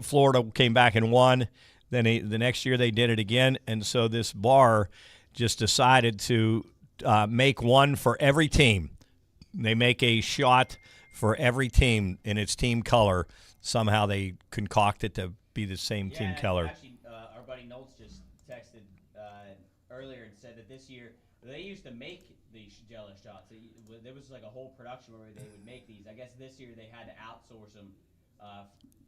Florida came back and won. Then the next year they did it again, and so this bar just decided to make one for every team. They make a shot for every team in its team color. Somehow they concoct it to be the same team color. Actually, our buddy Noltz just texted earlier and said that this year they used to make these Jello shots. There was like a whole production where they would make these. I guess this year they had to outsource them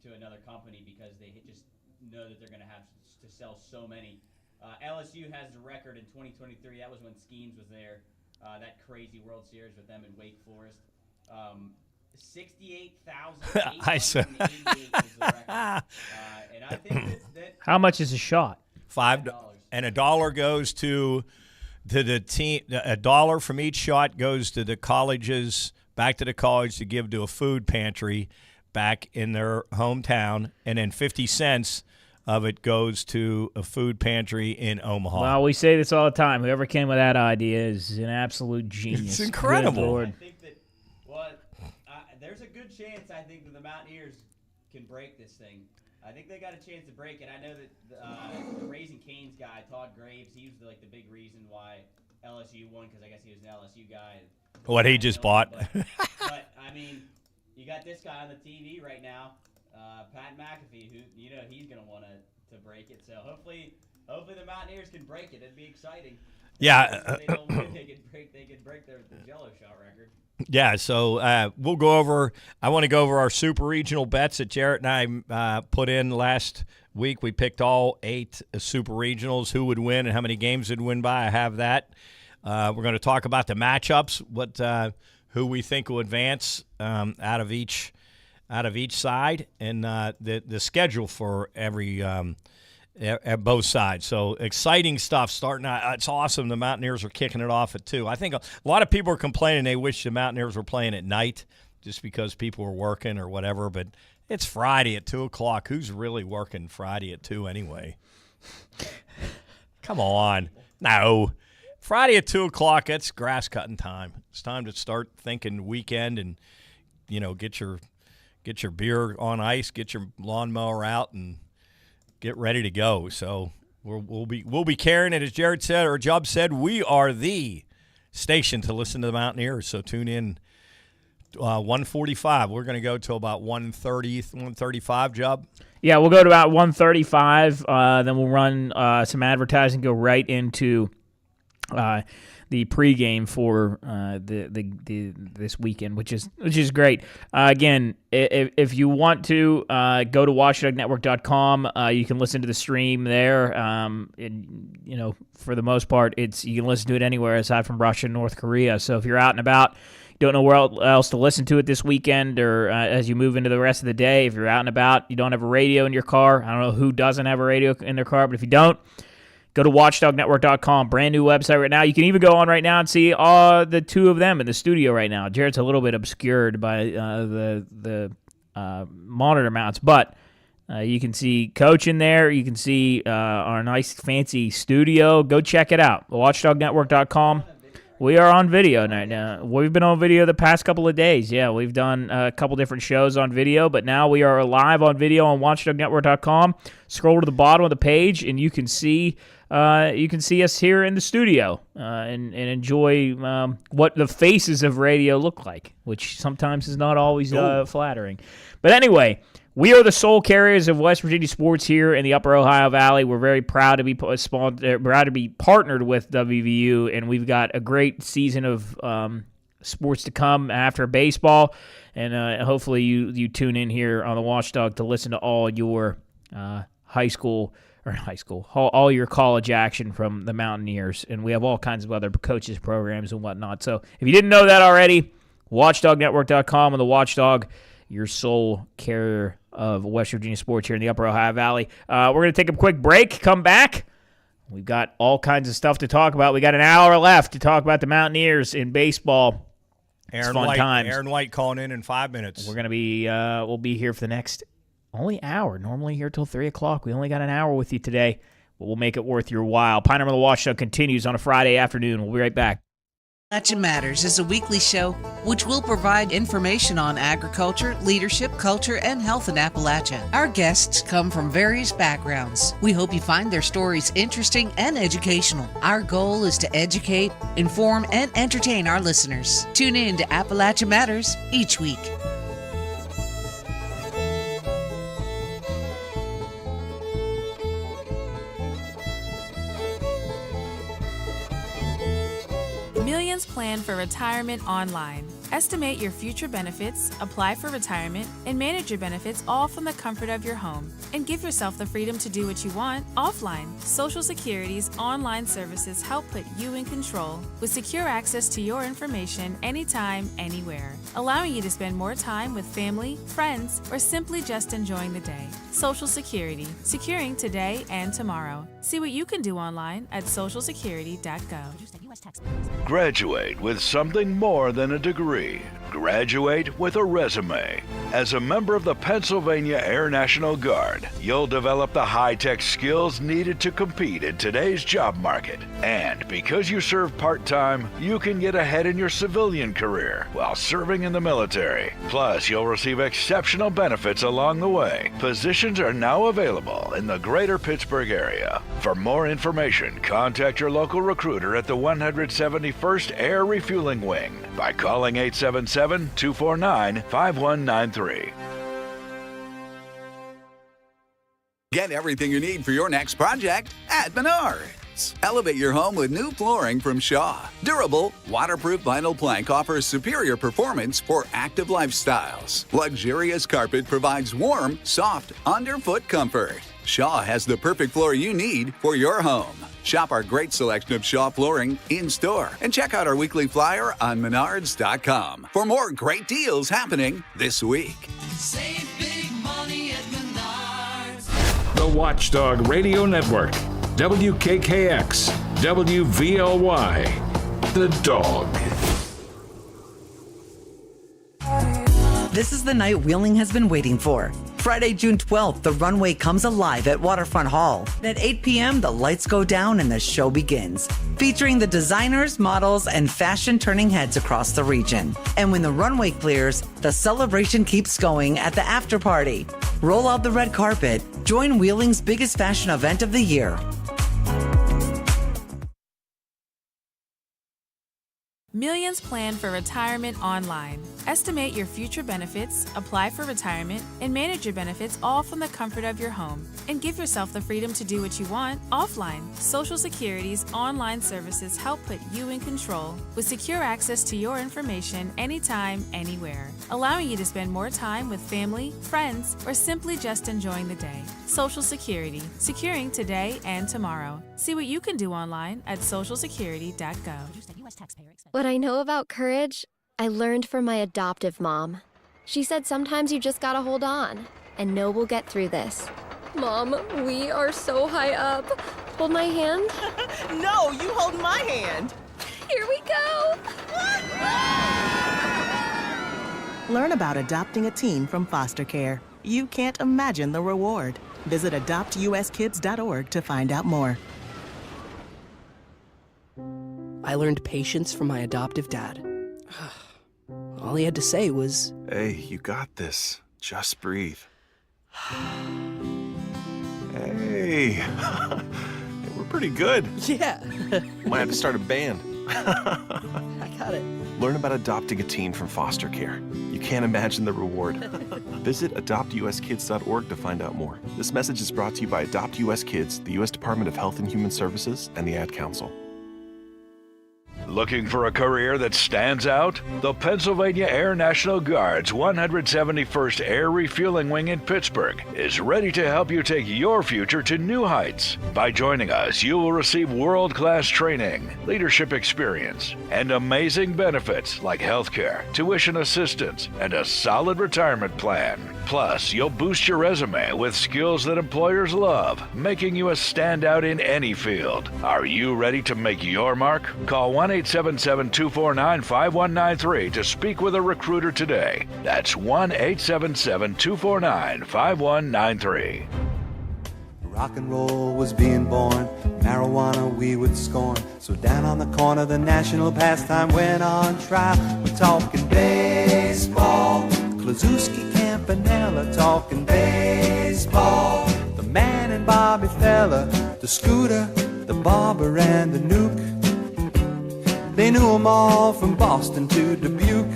to another company because they just know that they're going to have to sell so many. LSU has the record in 2023. That was when Skeens was there. That crazy World Series with them in Wake Forest. 68,888 was the record. And I think that How much is a shot? $5, and $1 goes to the team. $1 from each shot goes to the colleges, back to the college to give to a food pantry back in their hometown, and then 50 cents of it goes to a food pantry in Omaha. Well, we say this all the time. Whoever came with that idea is an absolute genius. It's incredible. Good Lord. I think that, there's a good chance I think that the Mountaineers can break this thing. I think they got a chance to break it. I know that the Raising Cane's guy, Todd Graves, he was the big reason why LSU won because I guess he was an LSU guy. What he just bought. But I mean, you got this guy on the TV right now, Pat McAfee, who he's gonna want to break it. So hopefully the Mountaineers can break it. It'd be exciting. Yeah. If they don't win, they could break the Jello shot record. Yeah, so we'll go over – I want to go over our super regional bets that Jarrett and I put in last week. We picked all 8 super regionals, who would win and how many games would win by. I have that. We're going to talk about the matchups, who we think will advance out of each side, and the schedule for every at both sides. So exciting stuff starting out. It's awesome. The Mountaineers are kicking it off at 2. I think a lot of people are complaining they wish the Mountaineers were playing at night just because people were working or whatever, but it's Friday at 2 o'clock. Who's really working Friday at 2 anyway? Come on. No. Friday at 2 o'clock, that's grass cutting time. It's time to start thinking weekend and, get your beer on ice, get your lawnmower out, and get ready to go. So we'll be carrying it, as Jared said, or Job said. We are the station to listen to the Mountaineers. So tune in 1:45. We're going to go till about 1:30, 1:35. Job. Yeah, we'll go to about 1:35. Then we'll run some advertising. Go right into the pregame for this weekend, which is great. Again, if you want to go to watchdognetwork.com, you can listen to the stream there. For the most part, you can listen to it anywhere aside from Russia and North Korea. So if you're out and about, don't know where else to listen to it this weekend, or as you move into the rest of the day, if you're out and about, you don't have a radio in your car. I don't know who doesn't have a radio in their car, but if you don't, go to watchdognetwork.com, brand new website right now. You can even go on right now and see the 2 of them in the studio right now. Jared's a little bit obscured by the monitor mounts, but you can see Coach in there. You can see our nice fancy studio. Go check it out, watchdognetwork.com. We are on video right now. We've been on video the past couple of days. Yeah, we've done a couple different shows on video, but now we are live on video on watchdognetwork.com. Scroll to the bottom of the page, and you can see us here in the studio and enjoy what the faces of radio look like, which sometimes is not always flattering. But anyway, we are the sole carriers of West Virginia sports here in the Upper Ohio Valley. We're very proud to be partnered with WVU, and we've got a great season of sports to come after baseball. And hopefully you tune in here on the Watchdog to listen to all your all your college action from the Mountaineers. And we have all kinds of other coaches programs and whatnot. So if you didn't know that already, watchdognetwork.com and the Watchdog, your sole carrier of West Virginia sports here in the Upper Ohio Valley. We're going to take a quick break, come back. We've got all kinds of stuff to talk about. We got an hour left to talk about the Mountaineers in baseball. Aaron White calling in 5 minutes. We're going to be we'll be here for the next only hour. Normally here till 3 o'clock. We only got an hour with you today, but we'll make it worth your while. Pioneer on the Watchdog continues on a Friday afternoon. We'll be right back. Appalachia Matters is a weekly show which will provide information on agriculture, leadership, culture, and health in Appalachia. Our guests come from various backgrounds. We hope you find their stories interesting and educational. Our goal is to educate, inform, and entertain our listeners. Tune in to Appalachia Matters each week. Millions plan for retirement online. Estimate your future benefits, apply for retirement, and manage your benefits all from the comfort of your home. And give yourself the freedom to do what you want offline. Social Security's online services help put you in control with secure access to your information anytime, anywhere, allowing you to spend more time with family, friends, or simply just enjoying the day. Social Security, securing today and tomorrow. See what you can do online at socialsecurity.gov. Graduate with something more than a degree. Graduate with a resume. As a member of the Pennsylvania Air National Guard, you'll develop the high-tech skills needed to compete in today's job market. And because you serve part-time, you can get ahead in your civilian career while serving in the military. Plus, you'll receive exceptional benefits along the way. Positions are now available in the greater Pittsburgh area. For more information, contact your local recruiter at the 171st Air Refueling Wing by calling 877-249-5193. Get everything you need for your next project at Menards. Elevate your home with new flooring from Shaw. Durable, waterproof vinyl plank offers superior performance for active lifestyles. Luxurious carpet provides warm, soft, underfoot comfort. Shaw has the perfect floor you need for your home. Shop our great selection of Shaw flooring in-store and check out our weekly flyer on Menards.com for more great deals happening this week. Save big money at Menards. The Watchdog Radio Network. WKKX. WVLY. The Dog. This is the night Wheeling has been waiting for. Friday, June 12th, the runway comes alive at Waterfront Hall. At 8 p.m., the lights go down and the show begins, featuring the designers, models, and fashion turning heads across the region. And when the runway clears, the celebration keeps going at the after party. Roll out the red carpet. Join Wheeling's biggest fashion event of the year. Millions plan for retirement online. Estimate your future benefits, apply for retirement, and manage your benefits all from the comfort of your home. And give yourself the freedom to do what you want offline. Social Security's online services help put you in control with secure access to your information anytime, anywhere, allowing you to spend more time with family, friends, or simply just enjoying the day. Social Security, securing today and tomorrow. See what you can do online at socialsecurity.gov. What I know about courage, I learned from my adoptive mom. She said sometimes you just gotta hold on and know we'll get through this. Mom, we are so high up. Hold my hand. No, you hold my hand. Here we go. Learn about adopting a teen from foster care. You can't imagine the reward. Visit adoptuskids.org to find out more. I learned patience from my adoptive dad. All he had to say was, "Hey, you got this. Just breathe." Hey, we're pretty good. Yeah. Might have to start a band. I got it. Learn about adopting a teen from foster care. You can't imagine the reward. Visit adoptuskids.org to find out more. This message is brought to you by Adopt US Kids, the U.S. Department of Health and Human Services, and the Ad Council. Looking for a career that stands out? The Pennsylvania Air National Guard's 171st Air Refueling Wing in Pittsburgh is ready to help you take your future to new heights. By joining us, you will receive world-class training, leadership experience, and amazing benefits like healthcare, tuition assistance, and a solid retirement plan. Plus, you'll boost your resume with skills that employers love, making you a standout in any field. Are you ready to make your mark? Call 1-877-249-5193 to speak with a recruiter today. That's 1-877-249-5193. Rock and roll was being born, marijuana we would scorn. So down on the corner, the national pastime went on trial. We're talking baseball, Klazuski, Campanella, talking baseball. The man and Bobby Fella, the Scooter, the Barber and the Nuke. They knew 'em all from Boston to Dubuque,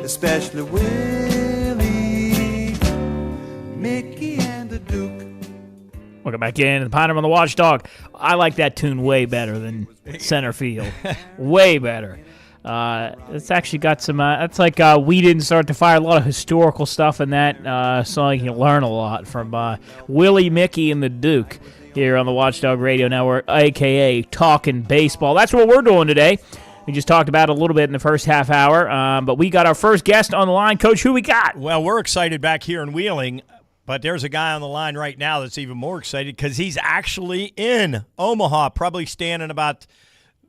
especially Willie, Mickey and the Duke. Welcome back in. The Pine on the Watchdog. I like that tune way better than Center Field. Way better. It's actually got some, it's like We Didn't Start the Fire. A lot of historical stuff in that song. You can learn a lot from Willie, Mickey, and the Duke here on the Watchdog Radio Network, a.k.a. Talking Baseball. That's what we're doing today. We just talked about it a little bit in the first half hour, but we got our first guest on the line. Coach, who we got? Well, we're excited back here in Wheeling, but there's a guy on the line right now that's even more excited because he's actually in Omaha, probably standing about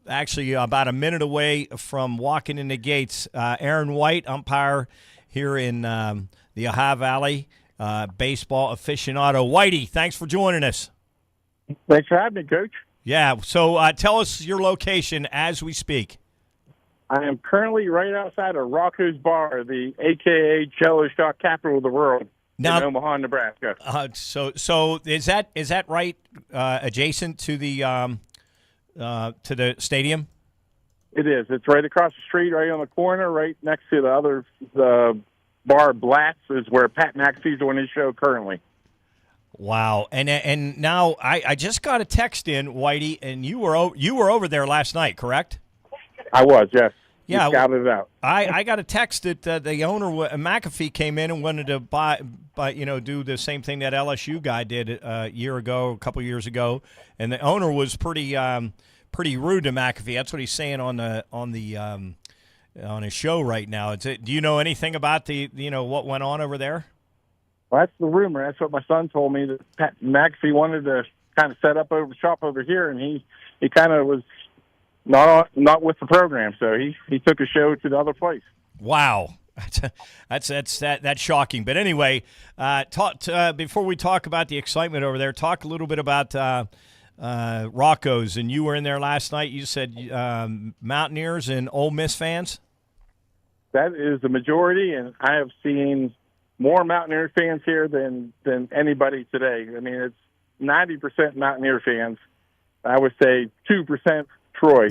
a minute away from walking in the gates. Aaron White, umpire here in the Ohio Valley, baseball aficionado. Whitey, thanks for joining us. Thanks for having me, Coach. Yeah, so tell us your location as we speak. I am currently right outside of Rocco's Bar, the a.k.a. Jello Shot capital of the world, in Omaha, Nebraska. So is that right adjacent to the stadium? It is. It's right across the street, right on the corner, right next to the bar Blatz is where Pat McAfee's doing his show currently. Wow, and now I just got a text in, Whitey, and you were over there last night, correct? I was, yes. Yeah, we scouted it out. I got a text that the owner McAfee came in and wanted to do the same thing that LSU guy did a couple years ago, and the owner was pretty rude to McAfee. That's what he's saying on his show right now. Do you know anything about what went on over there? Well, that's the rumor. That's what my son told me, that Pat McAfee wanted to kind of set up shop over here, and he kind of was not with the program, so he took a show to the other place. Wow, that's shocking. But anyway, before we talk about the excitement over there, talk a little bit about Rocco's. And you were in there last night. You said Mountaineers and Ole Miss fans. That is the majority, and I have seen more Mountaineer fans here than anybody today. I mean, it's 90% Mountaineer fans. I would say 2% Troy.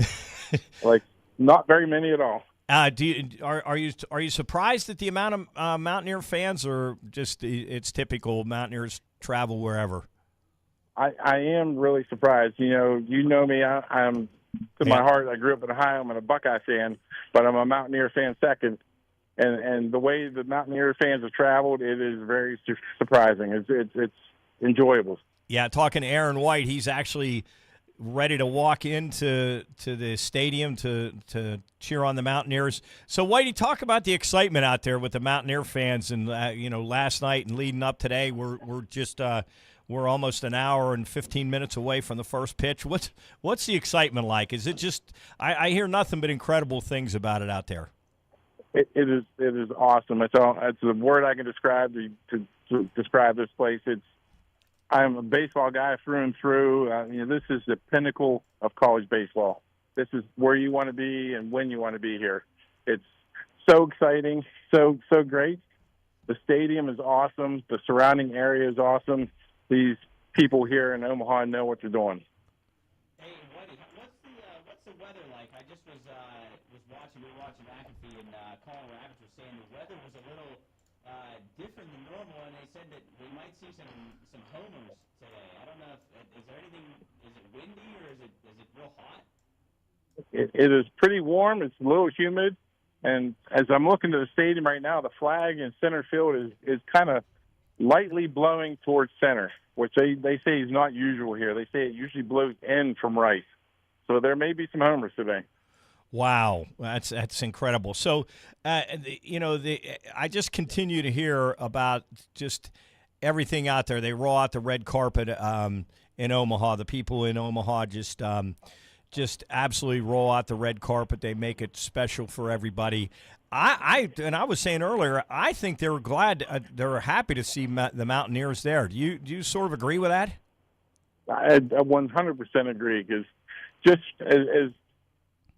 Like, not very many at all. Are you surprised at the amount of Mountaineer fans, or just it's typical Mountaineers travel wherever? I am really surprised. You know me. I'm to my heart. I grew up in Ohio. I'm a Buckeye fan, but I'm a Mountaineer fan second. And the way the Mountaineer fans have traveled, it is very surprising. It's enjoyable. Yeah, talking to Aaron White, he's actually ready to walk into the stadium to cheer on the Mountaineers. So, Whitey, talk about the excitement out there with the Mountaineer fans. And last night and leading up today, we're almost an hour and 15 minutes away from the first pitch. What's the excitement like? Is it just I hear nothing but incredible things about it out there. It is awesome. It's the word I can describe to describe this place. I'm a baseball guy through and through. This is the pinnacle of college baseball. This is where you want to be and when you want to be here. It's so exciting, so great. The stadium is awesome. The surrounding area is awesome. These people here in Omaha know what they're doing. Hey, Whitey, what's the weather like? I just was watching McAfee, and Colin Rabbits was saying the weather was a little different than normal, and they said that we might see some homers today. I don't know is there anything? Is it windy or is it real hot? It is pretty warm. It's a little humid, and as I'm looking to the stadium right now, the flag in center field is kind of lightly blowing towards center, which they say is not usual here. They say it usually blows in from right. So there may be some homers today. Wow, that's incredible. So, I just continue to hear about just everything out there. They roll out the red carpet in Omaha. The people in Omaha just absolutely roll out the red carpet. They make it special for everybody. I was saying earlier, I think they were glad, they were happy to see the Mountaineers there. Do you sort of agree with that? I 100% agree, because just as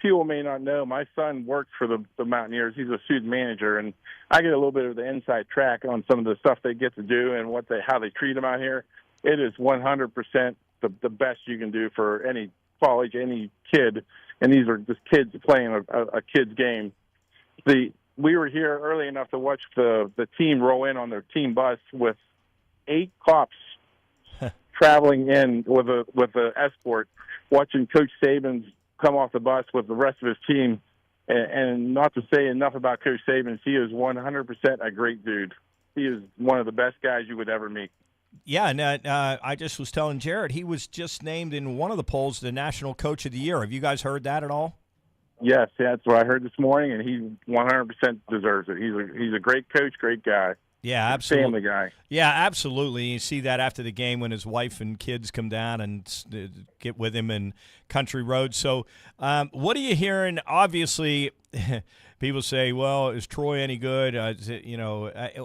people may not know, my son works for the Mountaineers. He's a student manager, and I get a little bit of the inside track on some of the stuff they get to do and how they treat them out here. It is 100% the best you can do for any college, any kid, and these are just kids playing a kid's game. We were here early enough to watch the team roll in on their team bus with 8 cops traveling in with a escort, watching Coach Saban's come off the bus with the rest of his team. And not to say enough about Coach Saban, he is 100% a great dude. He is one of the best guys you would ever meet. Yeah, and I just was telling Jared, he was just named in one of the polls the National Coach of the Year. Have you guys heard that at all? Yes, that's what I heard this morning, and he 100% deserves it. He's a great coach, great guy. Yeah, absolutely. Family guy. Yeah, absolutely. You see that after the game when his wife and kids come down and get with him in Country Road. So what are you hearing? Obviously, people say, well, is Troy any good?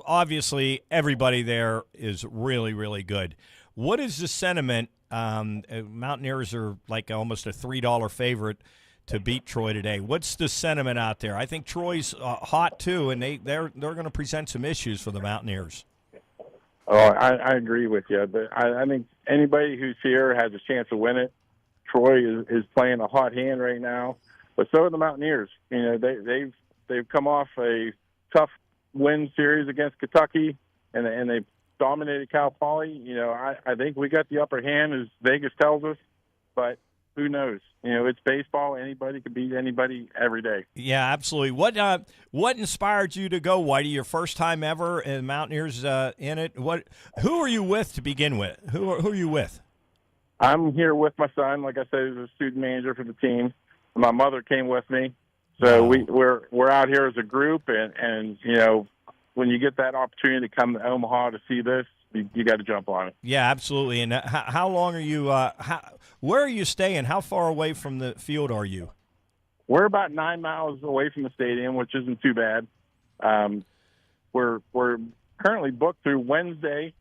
Obviously, everybody there is really, really good. What is the sentiment? Mountaineers are like almost a $3 favorite to beat Troy today. What's the sentiment out there? I think Troy's hot too, and they're going to present some issues for the Mountaineers. Oh, I agree with you. But I think anybody who's here has a chance to win it. Troy is playing a hot hand right now, but so are the Mountaineers. You know, they've come off a tough win series against Kentucky, and they've dominated Cal Poly. You know, I think we got the upper hand, as Vegas tells us, but who knows? You know, it's baseball. Anybody can beat anybody every day. Yeah, absolutely. What inspired you to go, Whitey? Your first time ever, and Mountaineers in it. Who are you with to begin with? Who are you with? I'm here with my son. Like I said, he's a student manager for the team. My mother came with me, so we're out here as a group. And you know, when you get that opportunity to come to Omaha to see this, you got to jump on it. Yeah, absolutely. And how long are you? Where are you staying? How far away from the field are you? We're about 9 miles away from the stadium, which isn't too bad. We're currently booked through Wednesday,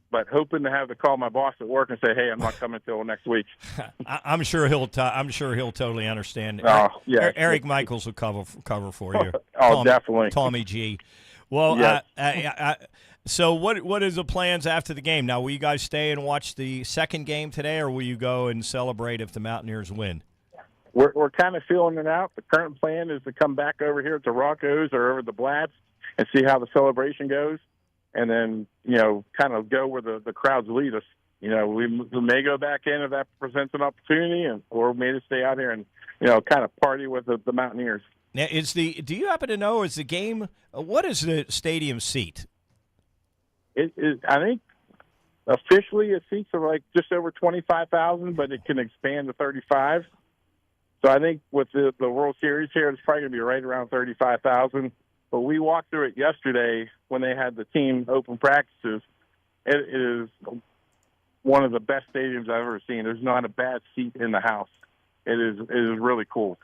but hoping to have to call my boss at work and say, "Hey, I'm not coming till next week." I'm sure he'll totally understand. Oh, yeah. Eric Michaels will cover for you. Definitely. Tommy G. Well, yes. So what is the plans after the game? Now, will you guys stay and watch the second game today, or will you go and celebrate if the Mountaineers win? We're kind of feeling it out. The current plan is to come back over here to Rocco's or over the Blatts and see how the celebration goes, and then, you know, kind of go where the crowds lead us. You know, we may go back in if that presents an opportunity, or we may just stay out here and, you know, kind of party with the Mountaineers. Now, do you happen to know, is the game, what is the stadium seat? I think officially it seats are like just over 25,000, but it can expand to 35. So I think with the World Series here, it's probably going to be right around 35,000. But we walked through it yesterday when they had the team open practices. It is one of the best stadiums I've ever seen. There's not a bad seat in the house. It is really cool.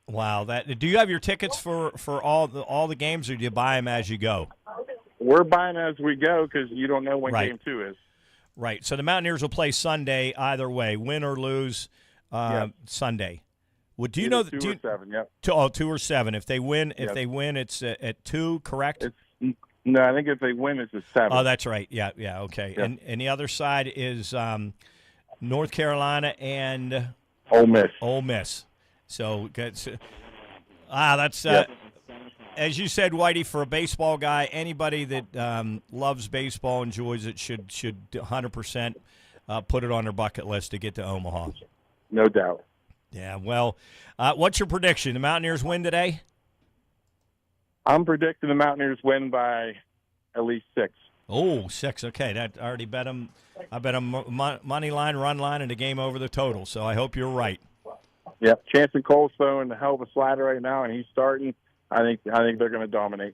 Wow! Do you have your tickets for all the games, or do you buy them as you go? We're buying as we go because you don't know when Game 2 is. Right. So the Mountaineers will play Sunday either way, win or lose. Sunday. Well, do you know? 2 or 7. Yep. 2 or 7. If they win, it's at 2. Correct. No, I think if they win, it's at 7. Oh, that's right. Yeah. Okay. Yep. And the other side is North Carolina and Ole Miss. Ole Miss. So that's. As you said, Whitey, for a baseball guy, anybody that loves baseball, enjoys it, should 100% put it on their bucket list to get to Omaha. No doubt. Yeah, well, what's your prediction? The Mountaineers win today? I'm predicting the Mountaineers win by at least 6. Oh, 6. Okay, I already bet them. I bet them money line, run line, and a game over the total, so I hope you're right. Yep, Chanson Cole's throwing a hell of a slider right now, and he's starting. I think they're going to dominate.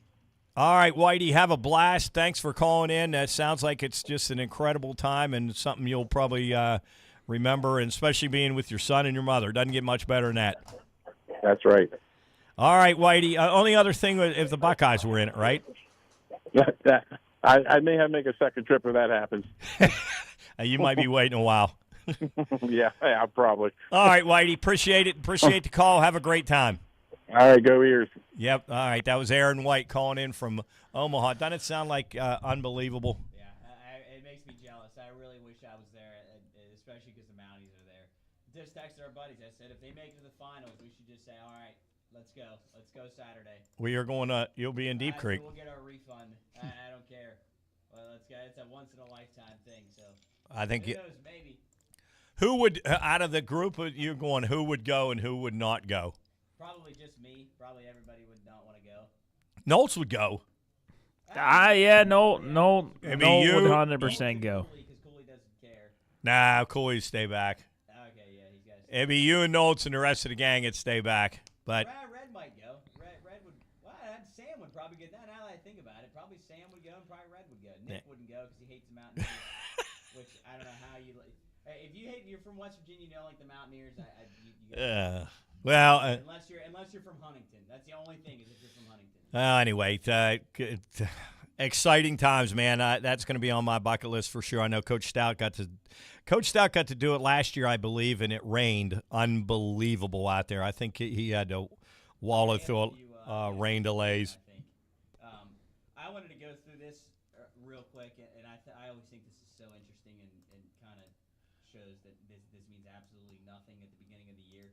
All right, Whitey, have a blast. Thanks for calling in. That sounds like it's just an incredible time and something you'll probably remember, and especially being with your son and your mother. Doesn't get much better than that. That's right. All right, Whitey. Only other thing if the Buckeyes were in it, right? I may have to make a second trip if that happens. You might be waiting a while. yeah, probably. All right, Whitey. Appreciate it. Appreciate the call. Have a great time. All right, go Ears. Yep. All right. That was Aaron White calling in from Omaha. Doesn't it sound like unbelievable? Yeah, it makes me jealous. I really wish I was there, especially because the Mounties are there. Just texted our buddies. I said, if they make it to the finals, we should just say, all right, let's go. Let's go Saturday. We are going to. You'll be in Deep Creek. We'll get our refund. I don't care. Well, let's go. It's a once in a lifetime thing. So I think who knows? Maybe. Who would out of the group of you going? Who would go and who would not go? Probably just me. Probably everybody would not want to go. Knowles would go. No Maybe would you. 100% go. Because Cooley doesn't care. Nah, Cooley stay back. Okay, yeah, he's got. It'd be you and Knowles and the rest of the gang would stay back. But Red might go. Red would. Well, Sam would probably get that. Now that I think about it, probably Sam would go and probably Red would go. Nick wouldn't go because he hates the Mountaineers. Which I don't know how you. If you're from West Virginia, you don't like the Mountaineers. Unless you're from Huntington, that's the only thing is if you're from Huntington. Anyway, exciting times, man. That's going to be on my bucket list for sure. I know Coach Stout got to do it last year, I believe, and it rained unbelievable out there. I think he had to wallow through rain delays. I wanted to go through this real quick, and I always think this is so interesting and kind of shows that this means absolutely nothing at the beginning of the year.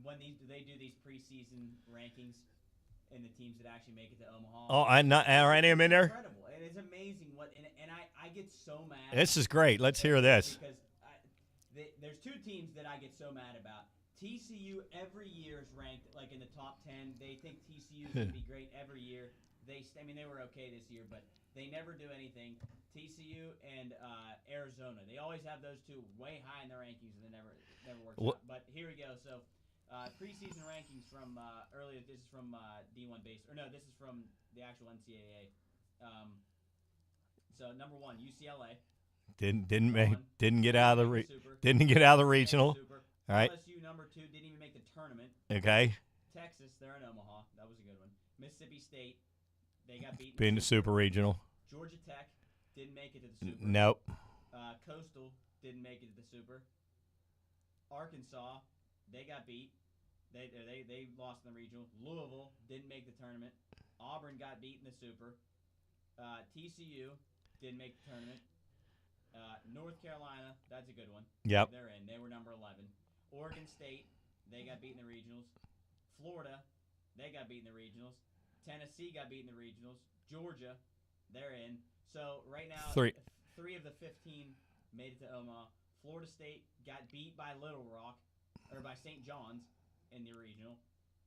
When they do these preseason rankings and the teams that actually make it to Omaha. Oh, are any of them in there? Incredible. And it's amazing and I get so mad. This is great. Let's hear this. Because there's two teams that I get so mad about. TCU every year is ranked like in the top 10. They think TCU is going to be great every year. They were okay this year, but they never do anything. TCU and Arizona, they always have those two way high in their rankings, and it never works out. But here we go. So preseason rankings from earlier. This is from D1 base, or no, this is from the actual NCAA. So number 1, UCLA. Didn't get out of the regional. All right. LSU number 2 didn't even make the tournament. Okay. Texas, they're in Omaha. That was a good one. Mississippi State, they got beaten. Being the super regional. Georgia Tech didn't make it to the super. Nope. Coastal didn't make it to the super. Arkansas, they got beat. They lost in the regional. Louisville didn't make the tournament. Auburn got beat in the super. TCU didn't make the tournament. North Carolina, that's a good one. Yep. They're in. They were number 11. Oregon State, they got beat in the regionals. Florida, they got beat in the regionals. Tennessee got beat in the regionals. Georgia, they're in. So right now, three of the 15 made it to Omaha. Florida State got beat by Little Rock, or by St. John's in the regional.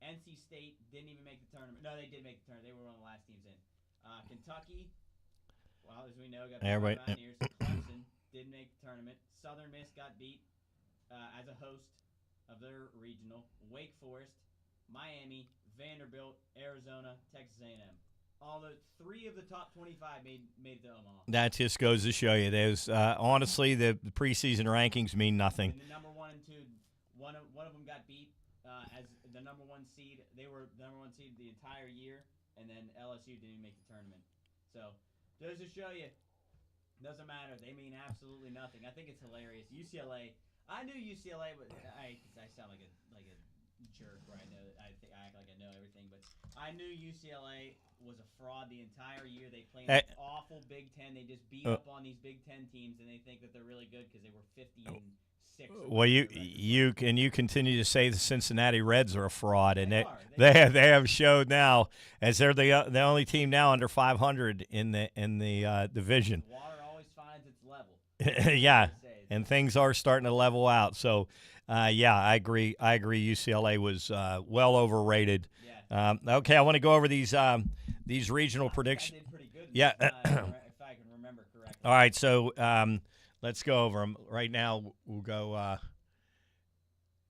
NC State didn't even make the tournament. No, they did make the tournament. They were one of the last teams in. Kentucky, well, as we know, got beat by the Mountaineers. Clemson didn't make the tournament. Southern Miss got beat as a host of their regional. Wake Forest, Miami, Vanderbilt, Arizona, Texas A&M. All the 3 of the top 25 made it to Omaha. That just goes to show you. There's honestly the preseason rankings mean nothing. And the number 1 and 2, one of them got beat as the number 1 seed. They were the number 1 seed the entire year, and then LSU didn't even make the tournament. So just to show you, doesn't matter. They mean absolutely nothing. I think it's hilarious. UCLA. I knew UCLA, but I sound like a jerk where I act like I know everything, but I knew UCLA was a fraud the entire year. They played an awful Big Ten. They just beat up on these Big Ten teams, and they think that they're really good because they were 50-6. Well, you continue to say the Cincinnati Reds are a fraud, and they have showed now as they're the only team now under 500 in the division. Water always finds its level. Yeah, and things are starting to level out. So. Yeah, I agree. UCLA was well overrated. Yeah. Okay, I want to go over these regional predictions. I did pretty good. Yeah, if I can remember correctly. All right, so let's go over them right now. We'll go.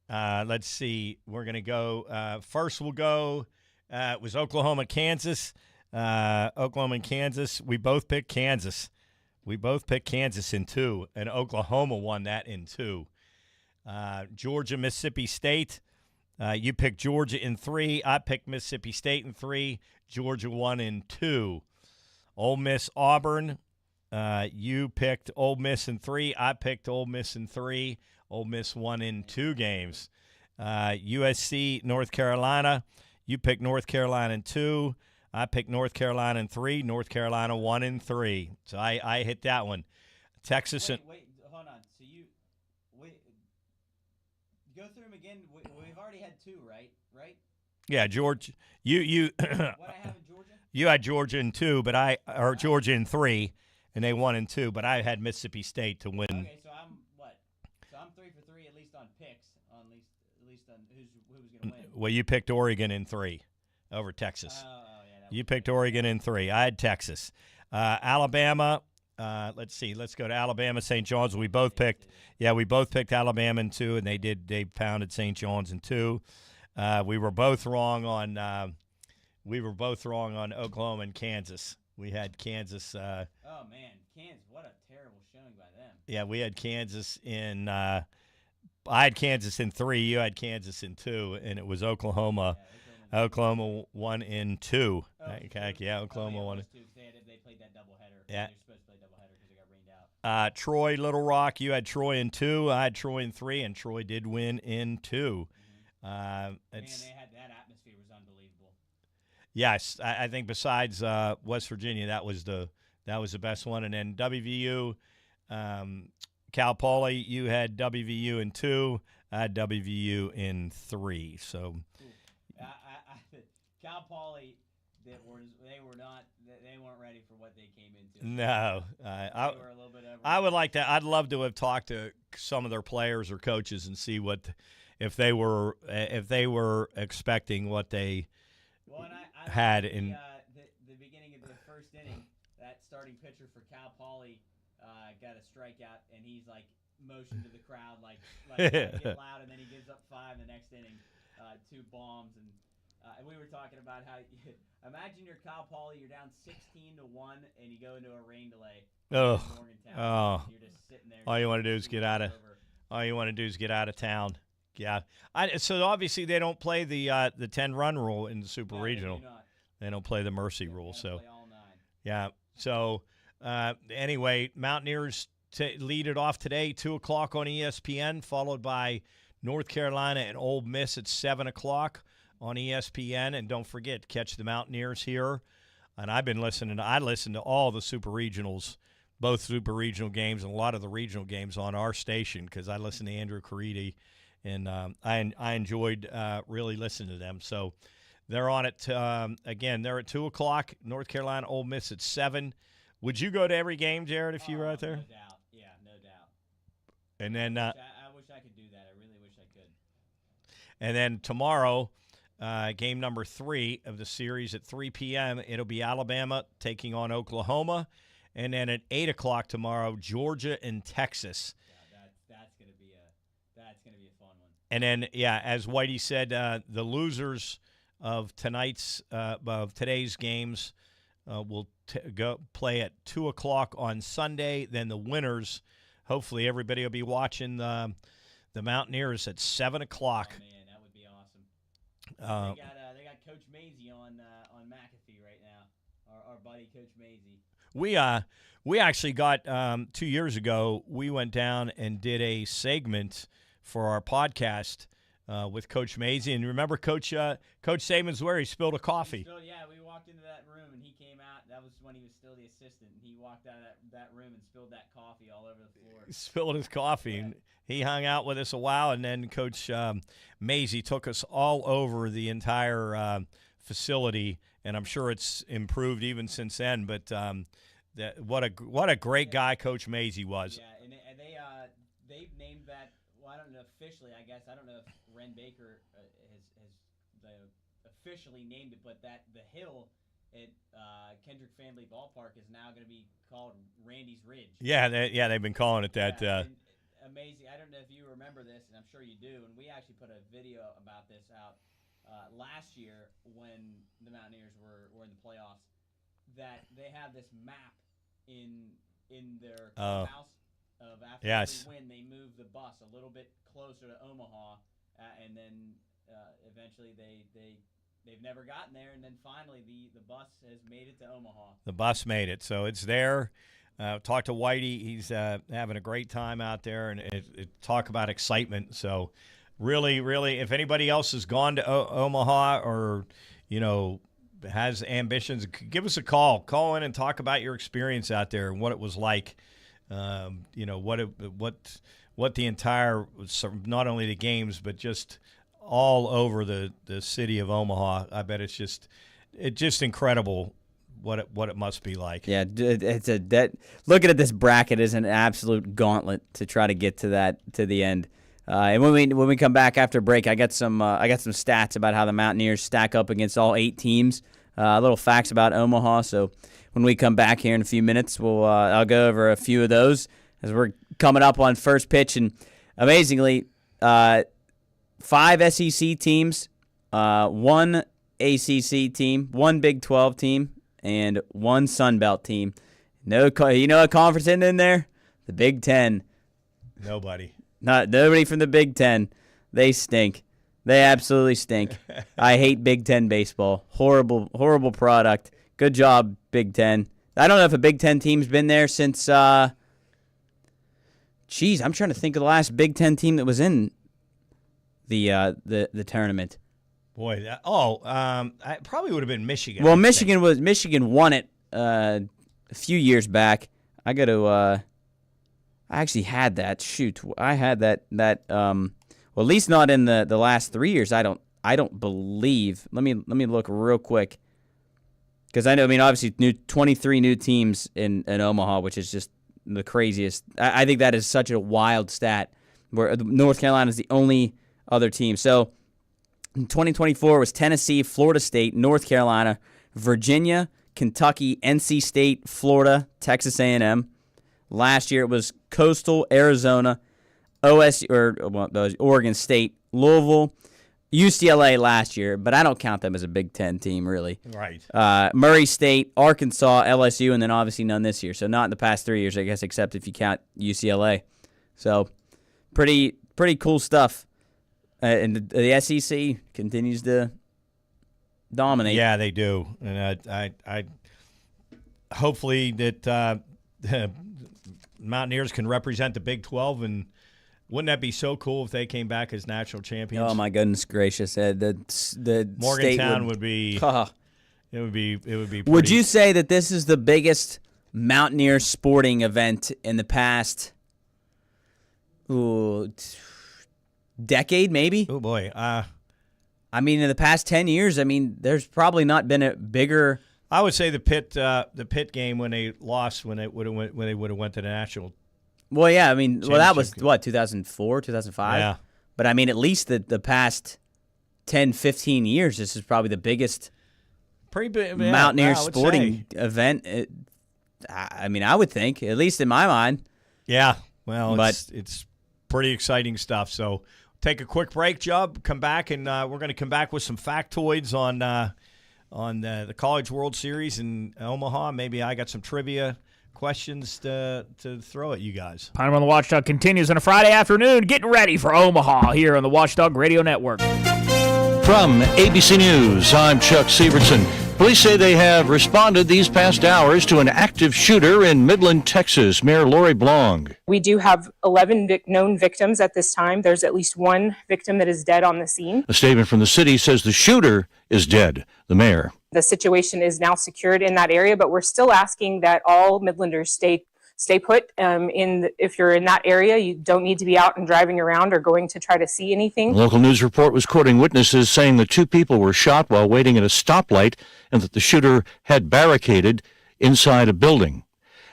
Let's see. We're gonna go. First, we'll go. It was Oklahoma, Kansas. Oklahoma and Kansas. We both picked Kansas. In 2, and Oklahoma won that in 2. Georgia, Mississippi State. You picked Georgia in 3. I picked Mississippi State in 3. Georgia won in 2. Ole Miss, Auburn. You picked Ole Miss in 3. I picked Ole Miss in 3. Ole Miss won in 2 games. USC, North Carolina. You picked North Carolina in 2. I picked North Carolina in 3. North Carolina 1 in 3. So I hit that one. Texas and Wait, hold on. So go through them again. We've already had 2, right? Right? yeah, George. You What I have in Georgia? you had Georgia in 2, or Georgia in 3, and they won in 2. But I had Mississippi State to win. Okay, so I'm what? So I'm 3 for 3 at least on picks. At least on who was going to win. Well, you picked Oregon in 3 over Texas. You picked Oregon in 3. I had Texas. Alabama. Let's see. Let's go to Alabama, St. John's. We both picked. Yeah, we both picked Alabama in 2, and they pounded St. John's in 2. We were both wrong on. Oklahoma and Kansas. We had Kansas. Oh man, Kansas! What a terrible showing by them. Yeah, we had Kansas in. I had Kansas in 3. You had Kansas in 2, and it was Oklahoma. Oklahoma won in 2. Yeah, Oklahoma won. They played that doubleheader. Yeah. They're supposed to play doubleheader because they got rained out. Troy, Little Rock. You had Troy in 2. I had Troy in 3, and Troy did win in 2. Man, they had that atmosphere was unbelievable. Yes, I think besides West Virginia, that was the best one. And then WVU, Cal Poly, you had WVU in 2. I had WVU in 3. So, Cal Poly, they weren't ready for what they came into. No, I would like to. I'd love to have talked to some of their players or coaches and see if they were expecting what they had in the beginning of the first inning. That starting pitcher for Cal Poly got a strikeout, and he's like motioned to the crowd like get loud, and then he gives up 5 the next inning, 2 bombs, and we were talking about how imagine you're Cal Poly, you're down 16-1, and you go into a rain delay. You're just sitting there. All you want to do is get out of town. Yeah. So obviously they don't play the 10-run rule in the Super Regional. They don't play the mercy rule. So play all 9. Yeah. So anyway, Mountaineers lead it off today, 2:00 on ESPN, followed by North Carolina and Ole Miss at 7:00 on ESPN. And don't forget, catch the Mountaineers here. And I listen to all the Super Regionals, both Super Regional games and a lot of the regional games on our station because I listen to Andrew Caridi, and I enjoyed really listening to them. So they're on it again. They're at 2:00. North Carolina, Ole Miss at 7. Would you go to every game, Jared, if you were out there? No doubt. Yeah, no doubt. And then I wish I could do that. I really wish I could. And then tomorrow, game number 3 of the series at 3 p.m. It'll be Alabama taking on Oklahoma, and then at 8:00 tomorrow, Georgia and Texas. Yeah, that's gonna be a fun one. And then, yeah, as Whitey said, the losers of today's games will go play at 2:00 on Sunday. Then the winners, hopefully everybody will be watching the Mountaineers at 7:00. Oh, man, that would be awesome. They got Coach Mazey on McAfee right now. Our buddy Coach Mazey. We actually got 2 years ago. We went down and did a segment for our podcast with Coach Mazey. And remember, Coach Saban's where he spilled a coffee. We walked into that room and he came out. That was when he was still the assistant. And he walked out of that room and spilled that coffee all over the floor. He spilled his coffee. And he hung out with us a while, and then Coach Mazey took us all over the entire facility. And I'm sure it's improved even since then. But what a great guy Coach Mazey was. Yeah, and they've named that. Well, I don't know officially. I guess I don't know if Ren Baker has officially named it, but the hill at Kendrick Family Ballpark is now going to be called Randy's Ridge. Yeah, they've been calling it that. Amazing. I don't know if you remember this, and I'm sure you do. And we actually put a video about this out last year when the Mountaineers were in the playoffs. That they have this map in their clubhouse of after every win, they move the bus a little bit closer to Omaha, and then eventually they've never gotten there, and then finally the bus has made it to Omaha. The bus made it, so it's there. Talk to Whitey. He's having a great time out there, and talk about excitement. So really, really, if anybody else has gone to Omaha or, has ambitions, give us a call. Call in and talk about your experience out there and what it was like. What the entire, not only the games, but just all over the city of Omaha. I bet it's just incredible what it must be like. Yeah, looking at this bracket is an absolute gauntlet to try to get to the end. And when we come back after break, I got some stats about how the Mountaineers stack up against all 8 teams. Little facts about Omaha. So when we come back here in a few minutes, I'll go over a few of those as we're coming up on first pitch. And amazingly, 5 SEC teams, 1 ACC team, 1 Big 12 team, and 1 Sun Belt team. A conference in there? The Big 10. Nobody from the Big 10. They stink. They absolutely stink. I hate Big 10 baseball. Horrible, horrible product. Good job, Big 10. I don't know if a Big 10 team's been there since, I'm trying to think of the last Big 10 team that was in the tournament. Boy, it probably would have been Michigan. Well, Michigan won it a few years back. I actually had that. Shoot, I had that. Well, at least not in the last 3 years. I don't believe. Let me look real quick, because I know. I mean, obviously, 23 new teams in Omaha, which is just the craziest. I think that is such a wild stat, where North Carolina is the only other team. So in 2024 was Tennessee, Florida State, North Carolina, Virginia, Kentucky, NC State, Florida, Texas A&M. Last year it was Coastal, Arizona, Oregon State, Louisville, UCLA last year, but I don't count them as a Big Ten team, really. Right. Murray State, Arkansas, LSU, and then obviously none this year. So not in the past 3 years, I guess, except if you count UCLA. So pretty cool stuff. And the SEC continues to dominate. Yeah, they do. And I hopefully that the Mountaineers can represent the Big 12, and wouldn't that be so cool if they came back as national champions? Oh my goodness gracious! The Morgantown would be. It would be. Pretty. Would you say that this is the biggest Mountaineer sporting event in the past? Decade, maybe? Oh, boy. I mean, in the past 10 years, there's probably not been a bigger... I would say the Pitt game when they lost, when they would have went to the national. Well, yeah, that was, 2004, 2005? Yeah. But, at least the past 10, 15 years, this is probably the biggest Mountaineer sporting event. I would think, at least in my mind. Yeah, well, it's pretty exciting stuff, so... Take a quick break, Job. Come back, and we're going to come back with some factoids on the College World Series in Omaha. Maybe I got some trivia questions to throw at you guys. Pine on the Watchdog continues on a Friday afternoon, getting ready for Omaha here on the Watchdog Radio Network. From ABC News, I'm Chuck Severson. Police say they have responded these past hours to an active shooter in Midland, Texas. Mayor Lori Blong. We do have 11 known victims at this time. There's at least one victim that is dead on the scene. A statement from the city says the shooter is dead. The mayor. The situation is now secured in that area, but we're still asking that all Midlanders stay put. If you're in that area, you don't need to be out and driving around or going to try to see anything. A local news report was quoting witnesses saying the 2 people were shot while waiting at a stoplight and that the shooter had barricaded inside a building.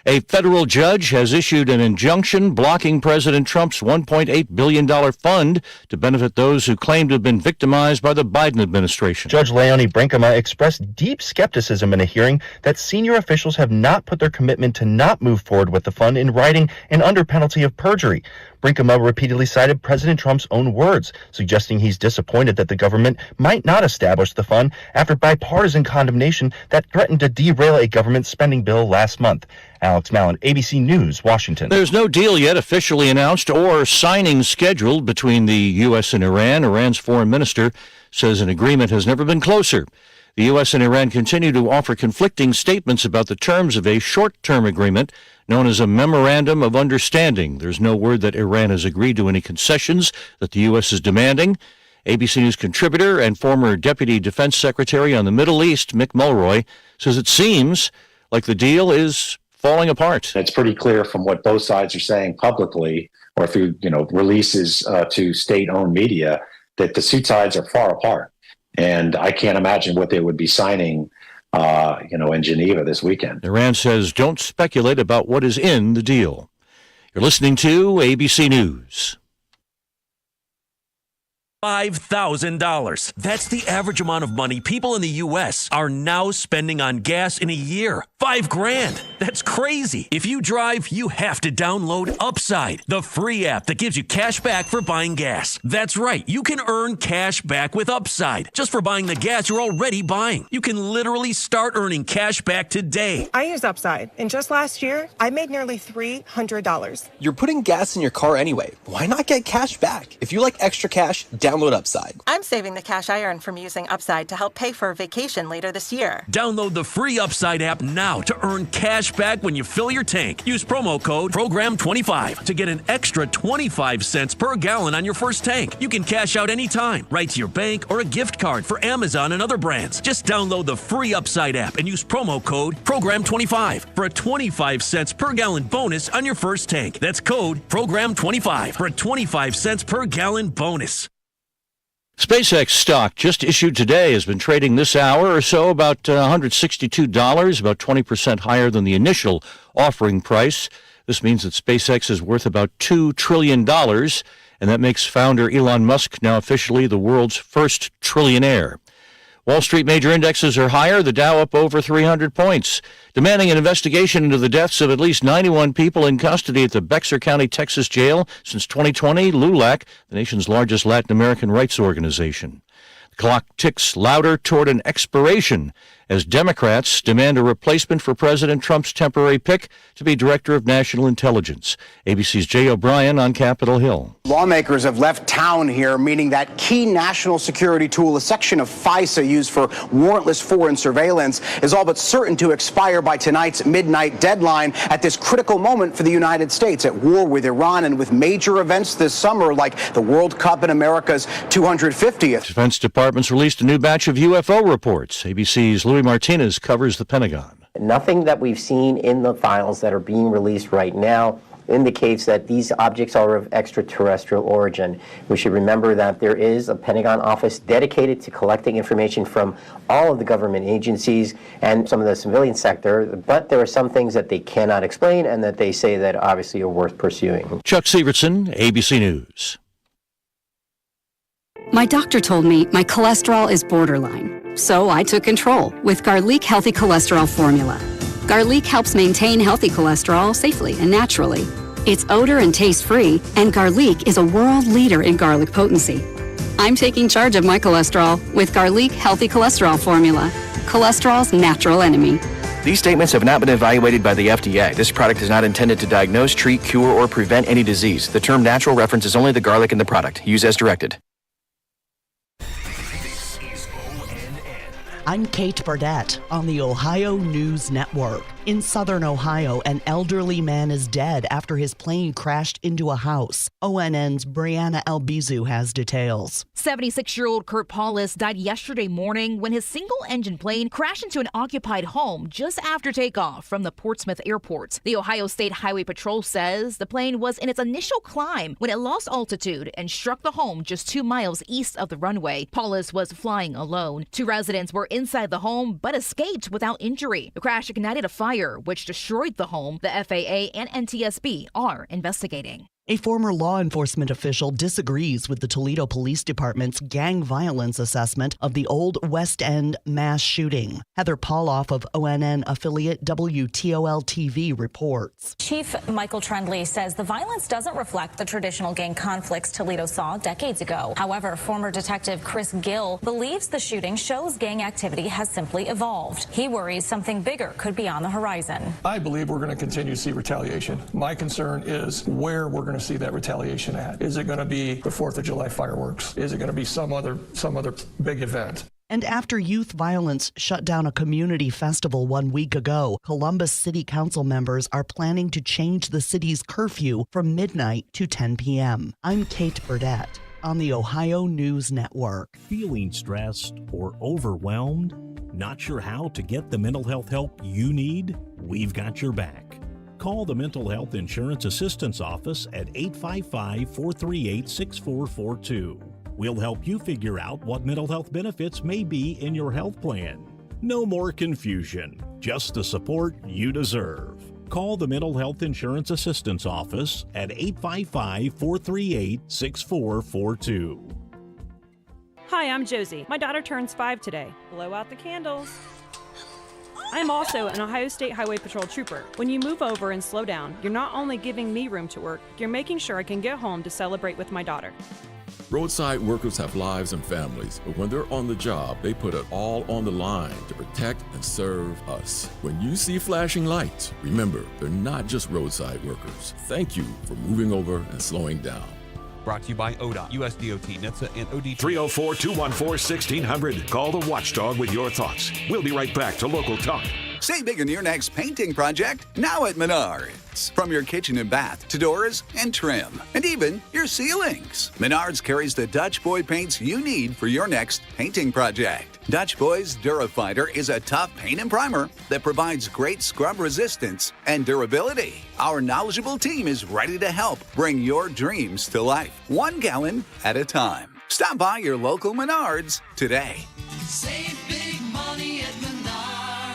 A federal judge has issued an injunction blocking President Trump's $1.8 billion fund to benefit those who claim to have been victimized by the Biden administration. Judge Leonie Brinkema expressed deep skepticism in a hearing that senior officials have not put their commitment to not move forward with the fund in writing and under penalty of perjury. Brinkema repeatedly cited President Trump's own words, suggesting he's disappointed that the government might not establish the fund after bipartisan condemnation that threatened to derail a government spending bill last month. Alex Mallon, ABC News, Washington. There's no deal yet officially announced or signing scheduled between the U.S. and Iran. Iran's foreign minister says an agreement has never been closer. The U.S. and Iran continue to offer conflicting statements about the terms of a short-term agreement known as a Memorandum of Understanding. There's no word that Iran has agreed to any concessions that the U.S. is demanding. ABC News contributor and former Deputy Defense Secretary on the Middle East, Mick Mulroy, says it seems like the deal is falling apart. It's pretty clear from what both sides are saying publicly or through releases to state-owned media that the two sides are far apart. And I can't imagine what they would be signing, in Geneva this weekend. Iran says don't speculate about what is in the deal. You're listening to ABC News. $5,000. That's the average amount of money people in the U.S. are now spending on gas in a year. $5,000. That's crazy. If you drive, you have to download Upside, the free app that gives you cash back for buying gas. That's right. You can earn cash back with Upside just for buying the gas you're already buying. You can literally start earning cash back today. I use Upside, and just last year, I made nearly $300. You're putting gas in your car anyway. Why not get cash back? If you like extra cash, download Upside. I'm saving the cash I earn from using Upside to help pay for a vacation later this year. Download the free Upside app now to earn cash back when you fill your tank. Use promo code PROGRAM25 to get an extra 25 cents per gallon on your first tank. You can cash out anytime, right to your bank or a gift card for Amazon and other brands. Just download the free Upside app and use promo code PROGRAM25 for a 25 cents per gallon bonus on your first tank. That's code PROGRAM25 for a 25 cents per gallon bonus. SpaceX stock just issued today has been trading this hour or so about $162, about 20% higher than the initial offering price. This means that SpaceX is worth about $2 trillion, and that makes founder Elon Musk now officially the world's first trillionaire. Wall Street major indexes are higher, the Dow up over 300 points, demanding an investigation into the deaths of at least 91 people in custody at the Bexar County, Texas jail since 2020. LULAC, the nation's largest Latin American rights organization. The clock ticks louder toward an expiration as Democrats demand a replacement for President Trump's temporary pick to be Director of National Intelligence. ABC's Jay O'Brien on Capitol Hill. Lawmakers have left town here, meaning that key national security tool, a section of FISA used for warrantless foreign surveillance, is all but certain to expire by tonight's midnight deadline at this critical moment for the United States, at war with Iran and with major events this summer like the World Cup and America's 250th. Defense Department's released a new batch of UFO reports. ABC's Louis Martinez covers the Pentagon. Nothing that we've seen in the files that are being released right now indicates that these objects are of extraterrestrial origin. We should remember that there is a Pentagon office dedicated to collecting information from all of the government agencies and some of the civilian sector, but there are some things that they cannot explain and that they say that obviously are worth pursuing. Chuck Sievertson, ABC News. My doctor told me my cholesterol is borderline, so I took control with Garlic Healthy Cholesterol Formula. Garlic helps maintain healthy cholesterol safely and naturally. It's odor and taste-free, and Garlic is a world leader in garlic potency. I'm taking charge of my cholesterol with Garlic Healthy Cholesterol Formula, cholesterol's natural enemy. These statements have not been evaluated by the FDA. This product is not intended to diagnose, treat, cure, or prevent any disease. The term natural references only the garlic in the product. Use as directed. I'm Kate Burdett on the Ohio News Network. In southern Ohio, an elderly man is dead after his plane crashed into a house. ONN's Brianna Albizu has details. 76-year-old Kurt Paulus died yesterday morning when his single-engine plane crashed into an occupied home just after takeoff from the Portsmouth airport. The Ohio State Highway Patrol says the plane was in its initial climb when it lost altitude and struck the home just 2 miles east of the runway. Paulus was flying alone. 2 residents were inside the home but escaped without injury. The crash ignited a fire which destroyed the home. The FAA and NTSB are investigating. A former law enforcement official disagrees with the Toledo Police Department's gang violence assessment of the Old West End mass shooting. Heather Pauloff of ONN affiliate WTOL-TV reports. Chief Michael Trendley says the violence doesn't reflect the traditional gang conflicts Toledo saw decades ago. However, former detective Chris Gill believes the shooting shows gang activity has simply evolved. He worries something bigger could be on the horizon. I believe we're going to continue to see retaliation. My concern is where we're going to see that retaliation at. Is it going to be the 4th of July fireworks? Is it going to be some other big event? And after youth violence shut down a community festival 1 week ago, Columbus City Council members are planning to change the city's curfew from midnight to 10 p.m. I'm Kate Burdett on the Ohio News Network. Feeling stressed or overwhelmed? Not sure how to get the mental health help you need? We've got your back. Call the Mental Health Insurance Assistance Office at 855-438-6442. We'll help you figure out what mental health benefits may be in your health plan. No more confusion, just the support you deserve. Call the Mental Health Insurance Assistance Office at 855-438-6442. Hi, I'm Josie. My daughter turns 5 today. Blow out the candles. I'm also an Ohio State Highway Patrol trooper. When you move over and slow down, you're not only giving me room to work, you're making sure I can get home to celebrate with my daughter. Roadside workers have lives and families, but when they're on the job, they put it all on the line to protect and serve us. When you see flashing lights, remember, they're not just roadside workers. Thank you for moving over and slowing down. Brought to you by ODOT, USDOT, NHTSA, and ODT. 304-214-1600. Call the Watchdog with your thoughts. We'll be right back to Local Talk. Save big on your next painting project now at Menards. From your kitchen and bath to doors and trim, and even your ceilings. Menards carries the Dutch Boy paints you need for your next painting project. Dutch Boy's Durafighter is a tough paint and primer that provides great scrub resistance and durability. Our knowledgeable team is ready to help bring your dreams to life, 1 gallon at a time. Stop by your local Menards today. Save big money at Menards.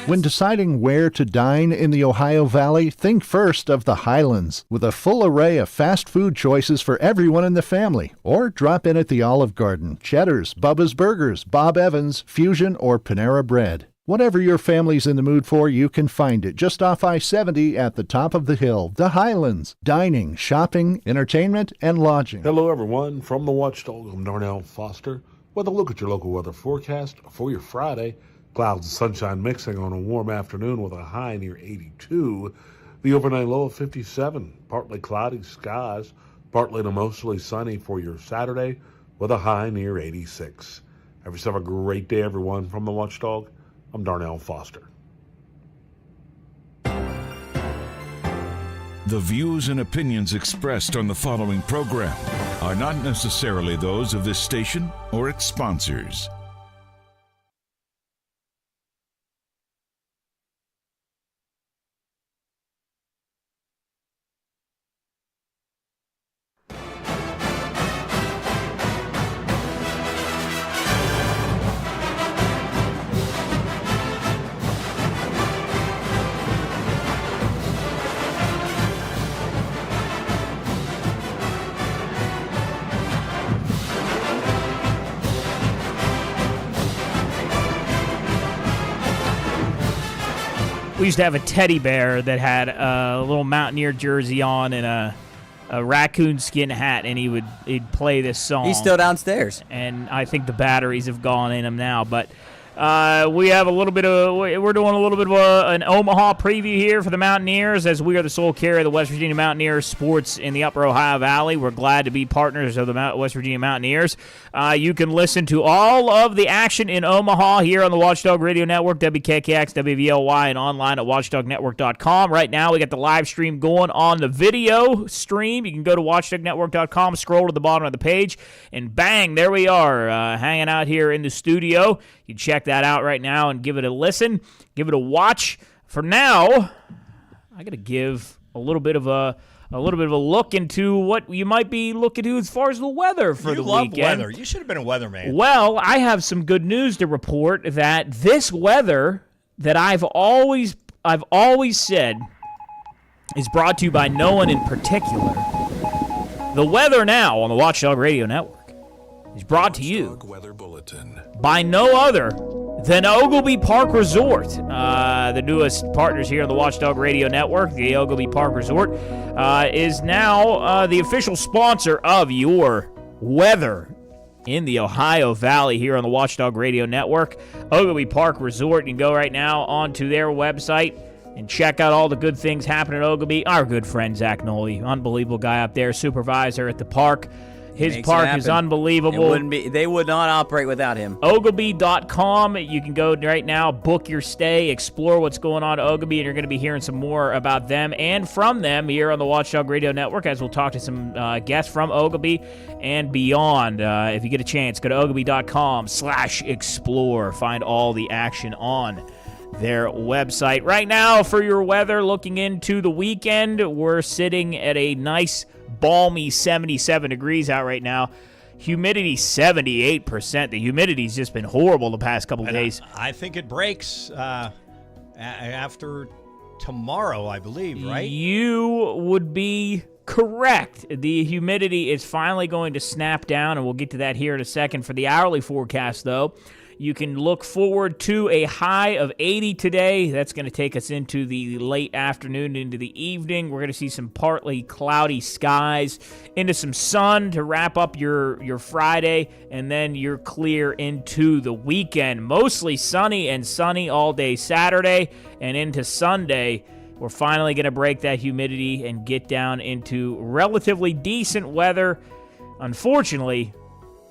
When deciding where to dine in the Ohio Valley, think first of the Highlands, with a full array of fast food choices for everyone in the family. Or drop in at the Olive Garden, Cheddar's, Bubba's Burgers, Bob Evans, Fusion, or Panera Bread. Whatever your family's in the mood for, you can find it just off I-70 at the top of the hill. The Highlands. Dining, shopping, entertainment, and lodging. Hello, everyone. From the Watchdog, I'm Darnell Foster. With a look at your local weather forecast for your Friday. Clouds and sunshine mixing on a warm afternoon with a high near 82. The overnight low of 57. Partly cloudy skies. Partly to mostly sunny for your Saturday with a high near 86. Have yourself a great day, everyone. From the Watchdog, I'm Darnell Foster. The views and opinions expressed on the following program are not necessarily those of this station or its sponsors. We used to have a teddy bear that had a little Mountaineer jersey on and a raccoon skin hat, and he'd play this song. He's still downstairs. And I think the batteries have gone in him now. But we have a little bit of, we're doing a little bit of an Omaha preview here for the Mountaineers, as we are the sole carrier of the West Virginia Mountaineers sports in the Upper Ohio Valley. We're glad to be partners of the West Virginia Mountaineers. You can listen to all of the action in Omaha here on the Watchdog Radio Network, WKKX, WVLY, and online at watchdognetwork.com. Right now, we got the live stream going on the video stream. You can go to watchdognetwork.com, scroll to the bottom of the page, and bang, there we are, hanging out here in the studio. You can check that out right now and give it a listen, give it a watch. For now, I got to give a little bit of a look into what you might be looking to as far as the weather for the weekend. You love weather. You should have been a weatherman. Well, I have some good news to report that this weather that I've always said is brought to you by no one in particular. The weather now on the Watchdog Radio Network is brought to you by no other than Ogilvy Park Resort. The newest partners here on the Watchdog Radio Network, the Ogilvy Park Resort, is now the official sponsor of your weather in the Ohio Valley here on the Watchdog Radio Network. Ogilvy Park Resort. You can go right now onto their website and check out all the good things happening at Ogilvy. Our good friend Zach Nolly, unbelievable guy up there, supervisor at the park. His Makes it park is happen. unbelievable. They would not operate without him. Ogilby.com. You can go right now, book your stay, explore what's going on at Ogilby, and you're going to be hearing some more about them and from them here on the Watchdog Radio Network as we'll talk to some guests from Ogilby and beyond. If you get a chance, go to ogilby.com/explore. Find all the action on their website. Right now, for your weather, looking into the weekend, we're sitting at a nice, balmy 77 degrees out right now. Humidity 78%. The humidity's just been horrible the past couple of days. I think it breaks after tomorrow, I believe, right? You would be correct. The humidity is finally going to snap down, and we'll get to that here in a second. For the hourly forecast, though, you can look forward to a high of 80 today. That's going to take us into the late afternoon, into the evening. We're going to see some partly cloudy skies, into some sun to wrap up your Friday, and then you're clear into the weekend. Mostly sunny and sunny all day Saturday, and into Sunday, we're finally going to break that humidity and get down into relatively decent weather. Unfortunately,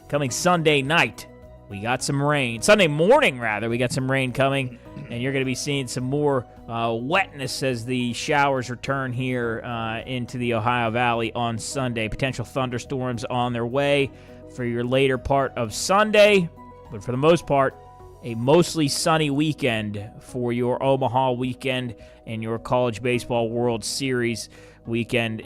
coming Sunday night, we got some rain. Sunday morning, rather, we got some rain coming, and you're going to be seeing some more wetness as the showers return here into the Ohio Valley on Sunday. Potential thunderstorms on their way for your later part of Sunday, but for the most part, a mostly sunny weekend for your Omaha weekend and your College Baseball World Series weekend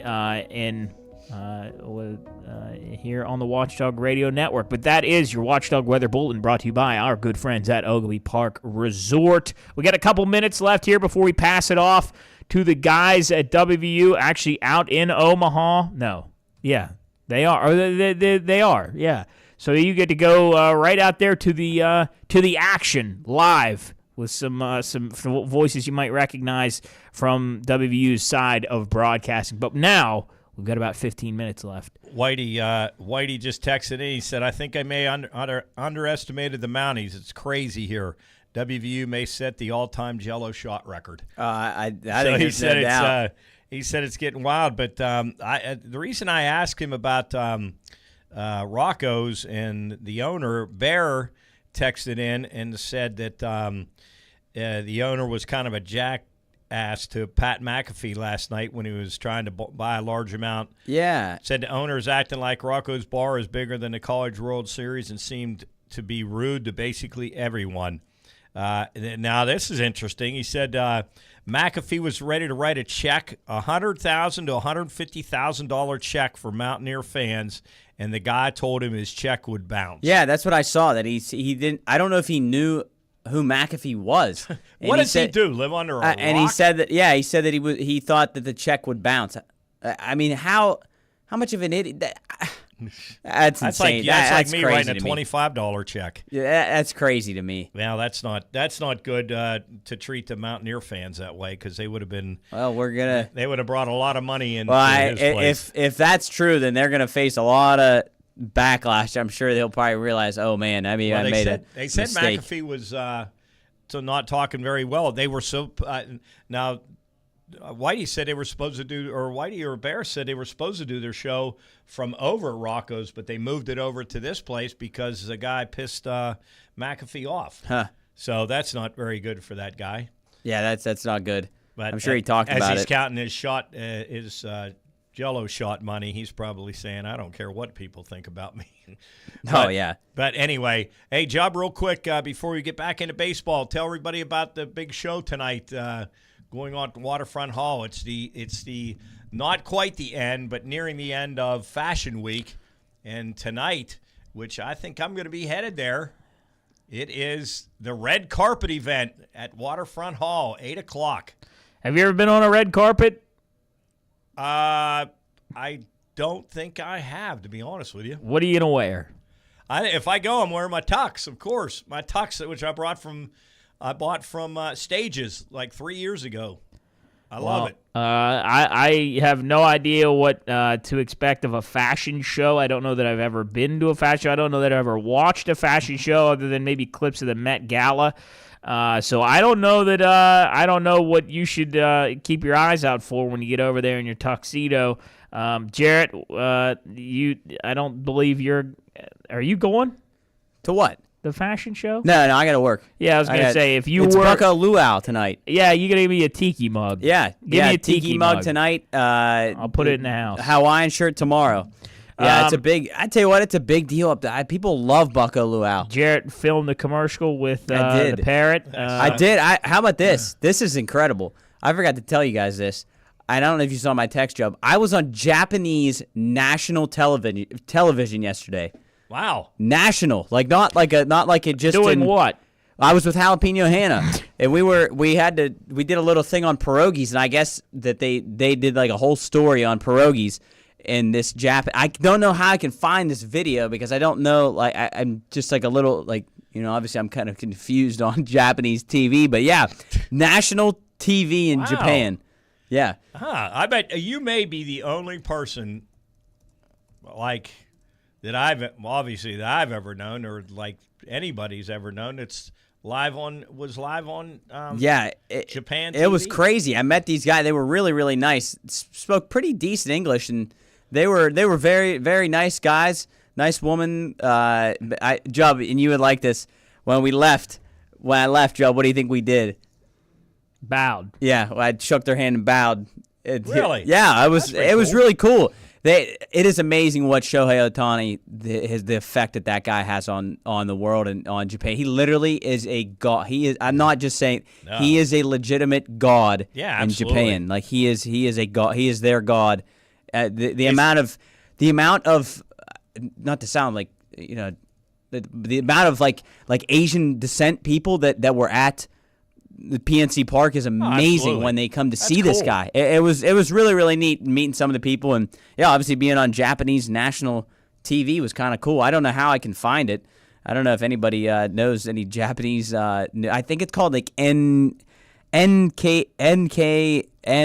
here on the Watchdog Radio Network. But that is your Watchdog Weather Bulletin, brought to you by our good friends at Ogilvy Park Resort. We got a couple minutes left here before we pass it off to the guys at WVU, actually out in Omaha. No. Yeah, they are. Or they are, yeah. So you get to go right out there to the action live with some voices you might recognize from WVU's side of broadcasting. But now we've got about 15 minutes left. Whitey just texted in. He said, "I think I may underestimated the Mounties. It's crazy here. WVU may set the all-time Jello shot record." I think there's no doubt. He said it's getting wild. But the reason I asked him about Rocco's, and the owner, Bear, texted in and said that the owner was kind of a jackass to Pat McAfee last night when he was trying to buy a large amount. Yeah. Said the owner is acting like Rocco's Bar is bigger than the College World Series and seemed to be rude to basically everyone. Now, this is interesting. He said McAfee was ready to write a check, $100,000 to $150,000 check for Mountaineer fans, and the guy told him his check would bounce. Yeah, that's what I saw. That he didn't. I don't know if he knew who McAfee was. What does he do? Live under a rock? And he said that. Yeah, he said that he thought that the check would bounce. I mean, how much of an idiot? That's insane. That's like me crazy writing a $25 check. Yeah, that's crazy to me. Well, that's not good to treat the Mountaineer fans that way, because they would have been. Well, they would have brought a lot of money in. Well, his place. if that's true, then they're going to face a lot of backlash. I'm sure they'll probably realize, oh man, I made a mistake. They said McAfee was not talking very well. They were so now. Whitey said they were supposed to do, or Whitey or Bear said they were supposed to do their show from over at Rocco's, but they moved it over to this place because the guy pissed McAfee off. Huh. So that's not very good for that guy. Yeah, that's not good. But I'm sure he talked about it. As he's counting his Jello shot money, he's probably saying, "I don't care what people think about me." Yeah. But anyway, hey, Job, real quick before we get back into baseball, tell everybody about the big show tonight. Going on at Waterfront Hall. It's the not quite the end, but nearing the end of Fashion Week. And tonight, which I think I'm going to be headed there, it is the red carpet event at Waterfront Hall, 8 o'clock. Have you ever been on a red carpet? I don't think I have, to be honest with you. What are you going to wear? If I go, I'm wearing my tux, of course. My tux, which I bought from Stages like 3 years ago. I love it. I have no idea what to expect of a fashion show. I don't know that I've ever been to a fashion show. I don't know that I've ever watched a fashion show other than maybe clips of the Met Gala. So I don't know that I don't know what you should keep your eyes out for when you get over there in your tuxedo. Jarrett, I don't believe are you going to what? The fashion show? No, I got to work. Yeah, I was going to say, if you it's were... Bucko Luau tonight. Yeah, you got to give me a tiki mug. Yeah. Give me a tiki mug tonight. I'll put it in the house. Hawaiian shirt tomorrow. Yeah, it's a big... I tell you what, it's a big deal up there. People love Bucko Luau. Jarrett filmed the commercial with the parrot. I did. How about this? This is incredible. I forgot to tell you guys this. I don't know if you saw my text, Job. I was on Japanese national television yesterday. Wow. National, not like it just doing what? I was with Jalapeno Hannah, and we did a little thing on pierogies, and I guess that they did like a whole story on pierogies in this I don't know how I can find this video because I don't know. Like I'm just like a little obviously I'm kind of confused on Japanese TV, but yeah, national TV in Japan. Yeah. I bet you may be the only person that I've ever known, or like anybody's ever known. It's live on Japan TV. It was crazy. I met these guys. They were really, really nice. Spoke pretty decent English, and they were very, very nice guys. Nice woman. Job, and you would like this. When I left, Job, what do you think we did? Bowed. Yeah, I shook their hand and bowed. Really? Yeah, it was really cool. It is amazing what Shohei Ohtani, the effect that guy has on the world and on Japan. He literally is a god. He is. I'm not just saying. No. He is a legitimate god in Japan. Like he is a god. He is their god. The amount of not to sound like the amount of like Asian descent people that were at the PNC Park is amazing when they come to see this guy. It was really, really neat meeting some of the people, and obviously being on Japanese national TV was kind of cool. I don't know how I can find it. I don't know if anybody knows any Japanese. I think it's called like NKN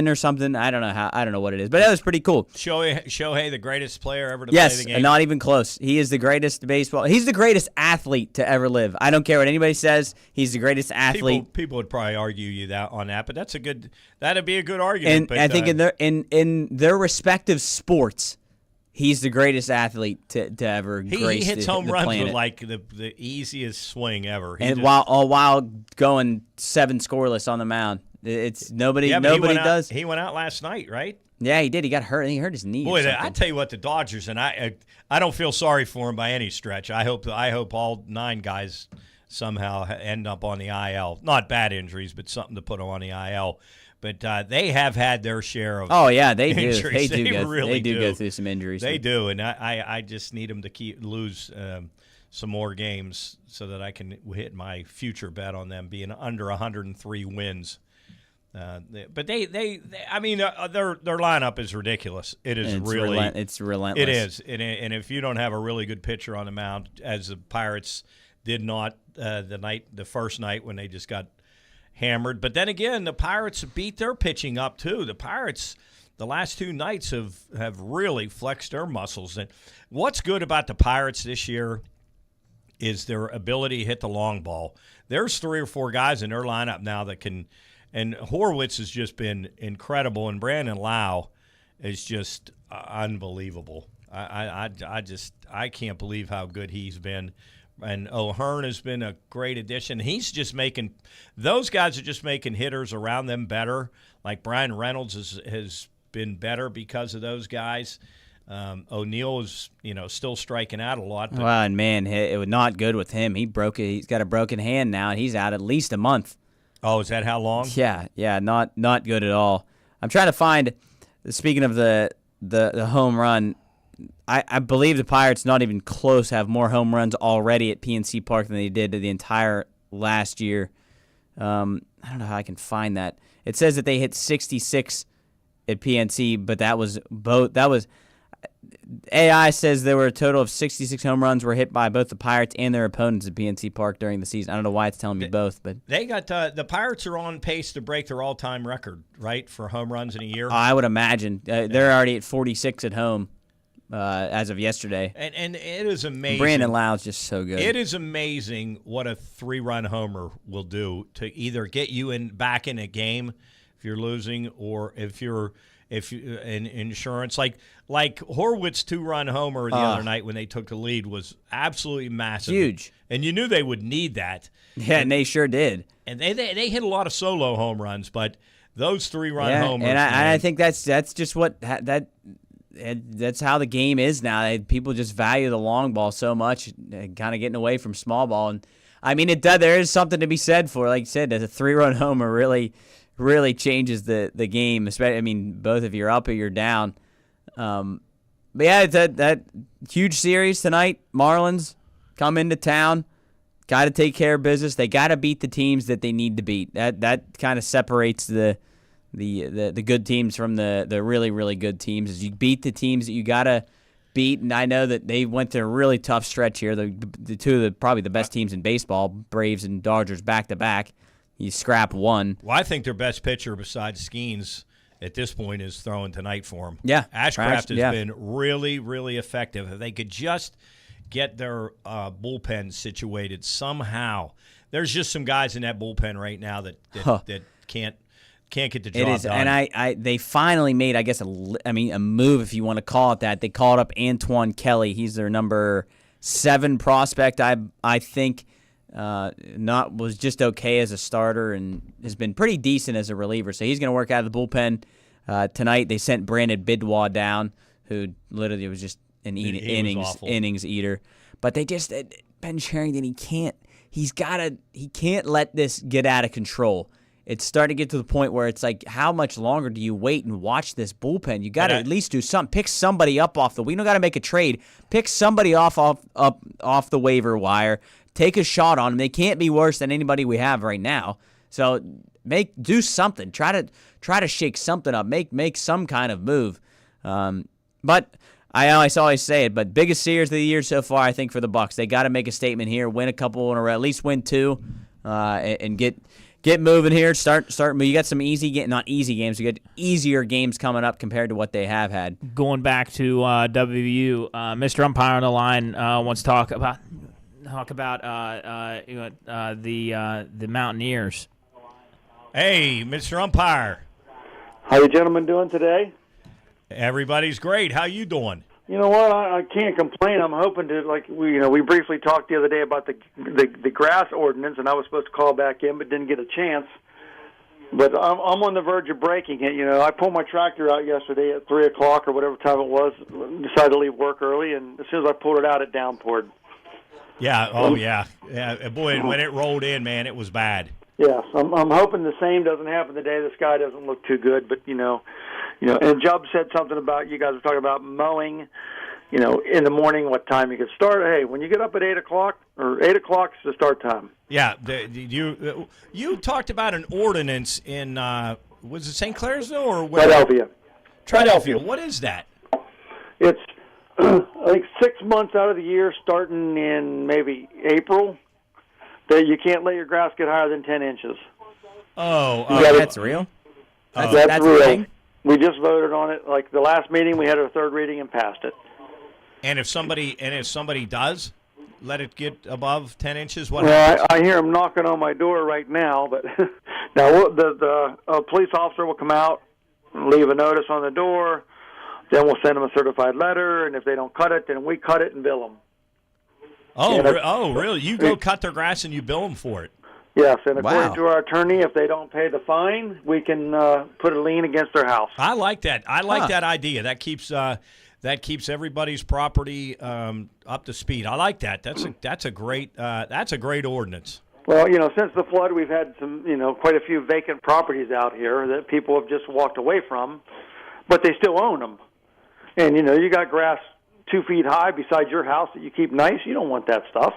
or something. I don't know what it is, but that was pretty cool. Shohei, the greatest player ever to play the game. Yes, not even close. He is the greatest baseball. He's the greatest athlete to ever live. I don't care what anybody says. He's the greatest athlete. People would probably argue you on that, but that'd be a good argument. And I think in their respective sports, he's the greatest athlete to ever grace he hits the home runs planet. with like the easiest swing ever. While going 7 scoreless on the mound. It's nobody does. He went out last night, right? Yeah, he did. He got hurt. He hurt his knee. Boy, I tell you what, the Dodgers, and I don't feel sorry for him by any stretch. I hope all 9 guys somehow end up on the IL. Not bad injuries, but something to put them on the IL. But they have had their share of they injuries. do. They do go through some injuries. They do, and I just need them to lose some more games so that I can hit my future bet on them being under 103 wins. But their lineup is ridiculous. It's relentless. It is, and if you don't have a really good pitcher on the mound, as the Pirates did not the first night when they just got hammered. But then again, the Pirates beat their pitching up too. The Pirates, the last 2 nights have really flexed their muscles. And what's good about the Pirates this year is their ability to hit the long ball. There's 3 or 4 guys in their lineup now that can. And Horwitz has just been incredible, and Brandon Lau is just unbelievable. I can't believe how good he's been. And O'Hearn has been a great addition. Those guys are just making hitters around them better. Like Brian Reynolds has been better because of those guys. O'Neill is still striking out a lot. But well, and man, it was not good with him. He's got a broken hand now, and he's out at least a month. Oh, is that how long? Yeah, not good at all. I'm trying to find. Speaking of the home run, I believe the Pirates, not even close, have more home runs already at PNC Park than they did the entire last year. I don't know how I can find that. It says that they hit 66 at PNC, but that was AI says there were a total of 66 home runs were hit by both the Pirates and their opponents at PNC Park during the season. I don't know why it's telling me both, but they got the Pirates are on pace to break their all-time record, right, for home runs in a year. I would imagine they're already at 46 at home as of yesterday. And it is amazing. Brandon Lau's just so good. It is amazing what a 3-run homer will do to either get you back in a game if you're losing, or if you're if you, in insurance. Like Horwitz 2-run homer the other night when they took the lead was absolutely massive. Huge. And you knew they would need that. Yeah, and they sure did. And they hit a lot of solo home runs, but those 3-run homers. And I think that's just what that's how the game is now. People just value the long ball so much, kind of getting away from small ball. And I mean, there is something to be said for, like you said, a 3-run homer really changes the game. Especially, I mean, both if you're up or you're down. But yeah, it's that huge series tonight. Marlins come into town, got to take care of business. They got to beat the teams that they need to beat. That kind of separates the good teams from the really, really good teams. Is you beat the teams that you got to beat, and I know that they went through a really tough stretch here. The two of probably the best teams in baseball, Braves and Dodgers, back-to-back. You scrap one. Well, I think their best pitcher besides Skeens at this point is throwing tonight for them. Yeah. Ashcraft has been really, really effective. If they could just get their bullpen situated somehow. There's just some guys in that bullpen right now that can't get the job done. And they finally made, I guess, a move, if you want to call it that. They called up Antoine Kelly. He's their number 7 prospect. I think was just okay as a starter and has been pretty decent as a reliever. So he's going to work out of the bullpen tonight. They sent Brandon Bidwell down, who literally was just an innings eater. But they just Ben Cherington, he can't let this get out of control. It's starting to get to the point where it's like, how much longer do you wait and watch this bullpen? You got to at least do something. Pick somebody up off we don't got to make a trade. Pick somebody off the waiver wire. Take a shot on them. They can't be worse than anybody we have right now. So do something. Try to shake something up. Make some kind of move. But I always say it. But biggest series of the year so far, I think, for the Bucks. They got to make a statement here. Win a couple in a row. At least win 2, and get moving here. Start. You got some not easy games. You got easier games coming up compared to what they have had. Going back to WVU, Mr. Umpire on the line wants to talk about the Mountaineers. Hey, Mr. Umpire. How you gentlemen doing today? Everybody's great. How you doing? You know what? I can't complain. I'm hoping to, we briefly talked the other day about the grass ordinance, and I was supposed to call back in, but didn't get a chance. But I'm on the verge of breaking it. You know, I pulled my tractor out yesterday at 3 o'clock or whatever time it was. Decided to leave work early, and as soon as I pulled it out, it downpoured. Yeah. Oh, yeah. Yeah. Boy, when it rolled in, man, it was bad. Yes, I'm hoping the same doesn't happen today. The sky doesn't look too good, but you know. And Jubb said something about, you guys were talking about mowing. You know, in the morning, what time you could start. Hey, when you get up at 8 o'clock, or 8 o'clock is the start time. Yeah, you talked about an ordinance in was it St. Clairsville or where? Philadelphia. What is that? It's I think 6 months out of the year, starting in maybe April, that you can't let your grass get higher than 10 inches. That's real? That's real. Thing? We just voted on it. Like the last meeting, we had our third reading and passed it. And if somebody does let it get above 10 inches, what happens? happens? I hear them knocking on my door right now. But now the police officer will come out, leave a notice on the door. Then we'll send them a certified letter, and if they don't cut it, then we cut it and bill them. Really? You go cut their grass and you bill them for it? Yes, and according to our attorney, if they don't pay the fine, we can put a lien against their house. I like that. I like that idea. That keeps everybody's property up to speed. I like that. That's a great ordinance. Well, you know, since the flood, we've had quite a few vacant properties out here that people have just walked away from, but they still own them. And you got grass 2 feet high beside your house that you keep nice. You don't want that stuff,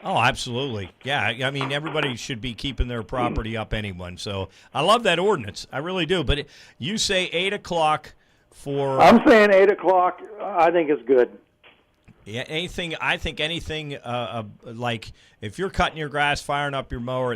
Oh, absolutely. Yeah, I mean, everybody should be keeping their property up anyway. So I love that ordinance. I really do. But you say 8 o'clock for... I'm saying 8 o'clock I think is good. Yeah, anything like if you're cutting your grass, firing up your mower